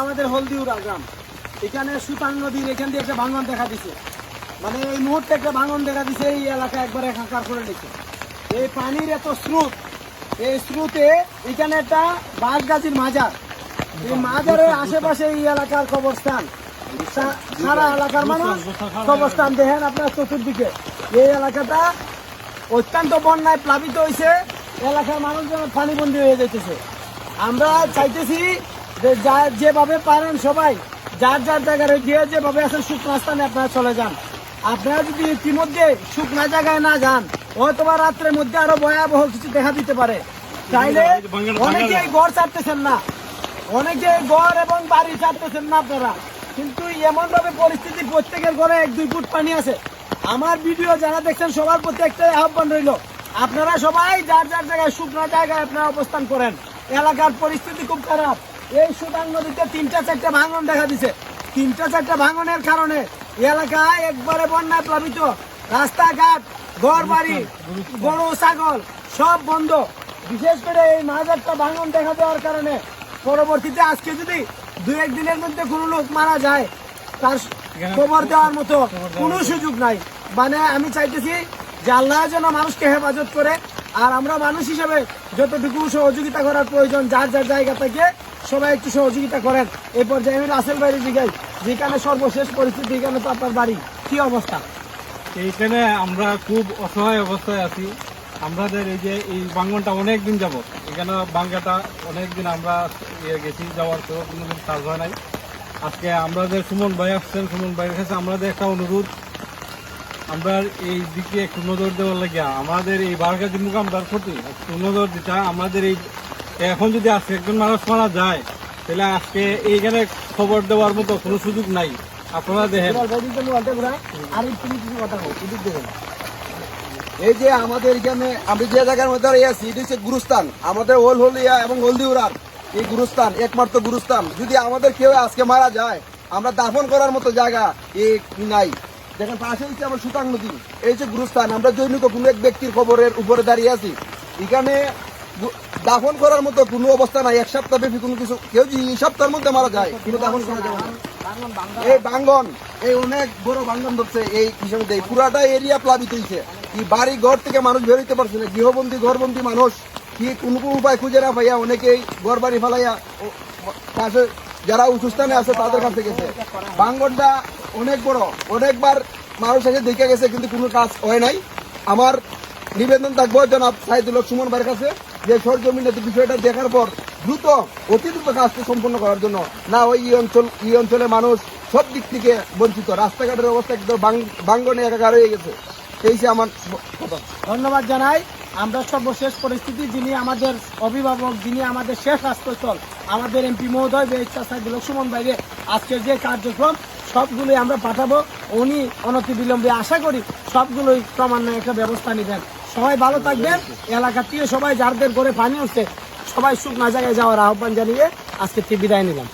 আমাদের হলদিউরা গ্রাম, এখানে সুতাং নদীর এখান দিয়ে একটা ভাঙন দেখা দিছে, মানে এই মুহূর্তে একটা ভাঙন দেখা দিছে। এই এলাকা একবার একাকার করে দিচ্ছে। এই পানির এত স্রোত, এই স্রোতে এখানে একটা বাঁশগাছির মাজার, এই মাজারের আশেপাশে এই এলাকার কবরস্থান, সারা এলাকার মানুষ কবরস্থান দেখেন আপনার চতুর্দিকে। এই এলাকাটা অত্যন্ত বন্যায় প্লাবিত হয়েছে, এলাকার মানুষজন পানিবন্দী হয়ে যাইতেছে। আমরা চাইতেছি যে যেভাবে পারেন সবাই যার যার জায়গায় গিয়ে যেভাবে আছেন শুকনো স্থানে আপনারা চলে যান। আপনারা যদি ইতিমধ্যে শুকনা জায়গায় না যান, হয়তোবা রাত্রের মধ্যে আরো ভয়াবহ কিছু দেখা দিতে পারে। চাইলে অনেকেই ঘর ছাড়তেছেন না, অনেকে ঘর এবং বাড়ি ছাড়তেছেন না আপনারা, কিন্তু এমন ভাবে পরিস্থিতি প্রত্যেকের ঘরে 1-2 ফুট পানি আছে। আমার ভিডিও যারা দেখছেন সবার প্রতি একটাই আহ্বান রইল, আপনারা সবাই যার যার জায়গায় শুকনো জায়গায় আপনারা অবস্থান করেন। এলাকার পরিস্থিতি খুব খারাপ। এই সুতাং নদীতে 3টা-4টা ভাঙন দেখা দিছে। 3টা-4টা ভাঙনের কারণে এলাকা একবারে বন্যায় প্লাবিত, রাস্তাঘাট, ঘর বাড়ি, গরু ছাগল সব বন্ধ। বিশেষ করে এই মাঝারটা ভাঙন দেখা দেওয়ার কারণে পরবর্তীতে আজকে যদি 2-1 দিনের মধ্যে কোনো লোক মারা যায়, তার খবর দেওয়ার মতো কোনো সুযোগ নাই। মানে আমি চাইতেছি যে আল্লাহ যেন মানুষকে হেফাজত করে, আর আমরা মানুষ হিসেবে যতটুকু সহযোগিতা করার প্রয়োজন যার যার জায়গা থেকে সবাই একটু সহযোগিতা করেন। এই পর্যায়ে আমি রাসেল ভাইয়ের জিগাই, যেখানে সর্বশেষ পরিস্থিতি, এখানে তো আপনার বাড়ি, কি অবস্থা? এইখানে আমরা খুব অসহায় অবস্থায় আছি। আমাদের এই যে এই বাঙ্গনটা অনেকদিন যাবত, এখানে বাঙ্গাটা অনেকদিন আমরা গেছি, যাওয়ার পর কোনোদিন কাজ হয় নাই। আজকে আমাদের সুমন ভাই আসছেন, সুমন ভাইয়ের কাছে আমাদের একটা অনুরোধ, আমরা এই দিকে একটু নজর দেওয়ার লাগিয়া আমাদের এই বারগাছি মুকামদার প্রতি একটু নজর দিতে। আমাদের এই এখন যদি আজকে একজন মানুষ মারা যায়, তাহলে আজকে এইখানে খবর দেওয়ার মতো কোনো সুযোগ নাই। আপনারা দেখেন, এই যে আমাদের এখানে আমি যে জায়গার মধ্যে আছি, এটি হচ্ছে গুরুস্থান, আমাদের হলদিয়া এবং হলদিউরার এই গুরুস্থান, একমাত্র গুরুস্থান। যদি আমাদের কেউ আজকে মারা যায়, আমরা দাফন করার মতো জায়গা এই নাই। দেখেন পাশে হচ্ছে আমার সুতাং নদী, এই যে গুরুস্থান। আমরা জৈনিক কোনো এক ব্যক্তির খবরের উপরে দাঁড়িয়ে আছি, এখানে দাফন করার মতো কোনো অবস্থা নাই। 1 সপ্তাহ ব্যাপী কোনো কিছু, কেউ যদি এই সপ্তাহের মধ্যে মারা যায়, কিন্তু দাফন করা যাবে না। এই বাঙ্গন, এই অনেক বড় বাঙ্গন ধরছে, এই হিসাবে দেয় পুরাটা এরিয়া প্লাবিত হয়েছে। কি বাড়ি ঘর থেকে মানুষ বেরোতে পারছে না, গৃহবন্দী ঘরবন্দী মানুষ কি কোনো উপায় খুঁজে না পাইয়া অনেকেই ঘর বাড়ি ফেলাইয়া পাশে যারা উঁচু স্থানে আছে তাদের কাছে গেছে। বাঙ্গনটা অনেক বড়, অনেকবার মানুষ এসে দেখে গেছে, কিন্তু কোনো কাজ হয় নাই। আমার নিবেদন থাকবো জনাব সাইদুল হক সুমন ভাইয়ের কাছে, যে সরজমিনে বিষয়টা দেখার পর দ্রুত অতি দ্রুত কাজটি সম্পন্ন করার জন্য। না ওই এই অঞ্চলে মানুষ সব দিক থেকে বঞ্চিত, রাস্তাঘাটের অবস্থা একদম বাঙ্গনে একাকার হয়ে গেছে। এই যে আমার কথা। ধন্যবাদ জানাই। আমরা সর্বশেষ পরিস্থিতি, যিনি আমাদের অভিভাবক, যিনি আমাদের শেষ আশ্রয়স্থল, আমাদের এমপি মহোদয় সাইদুল হক সুমন ভাইকে আজকের যে কার্যক্রম সবগুলোই আমরা পাঠাবো। উনি অনতিবিলম্বে আশা করি সবগুলোই ক্রমান্বয়ে একটা ব্যবস্থা নেবেন। সবাই ভালো থাকবেন। এলাকা থেকে সবাই যাদের ঘরে পানি উঠছে সবাই শুকনা জায়গায় যাওয়ার আহ্বান জানিয়ে আজকে বিদায় নিলাম।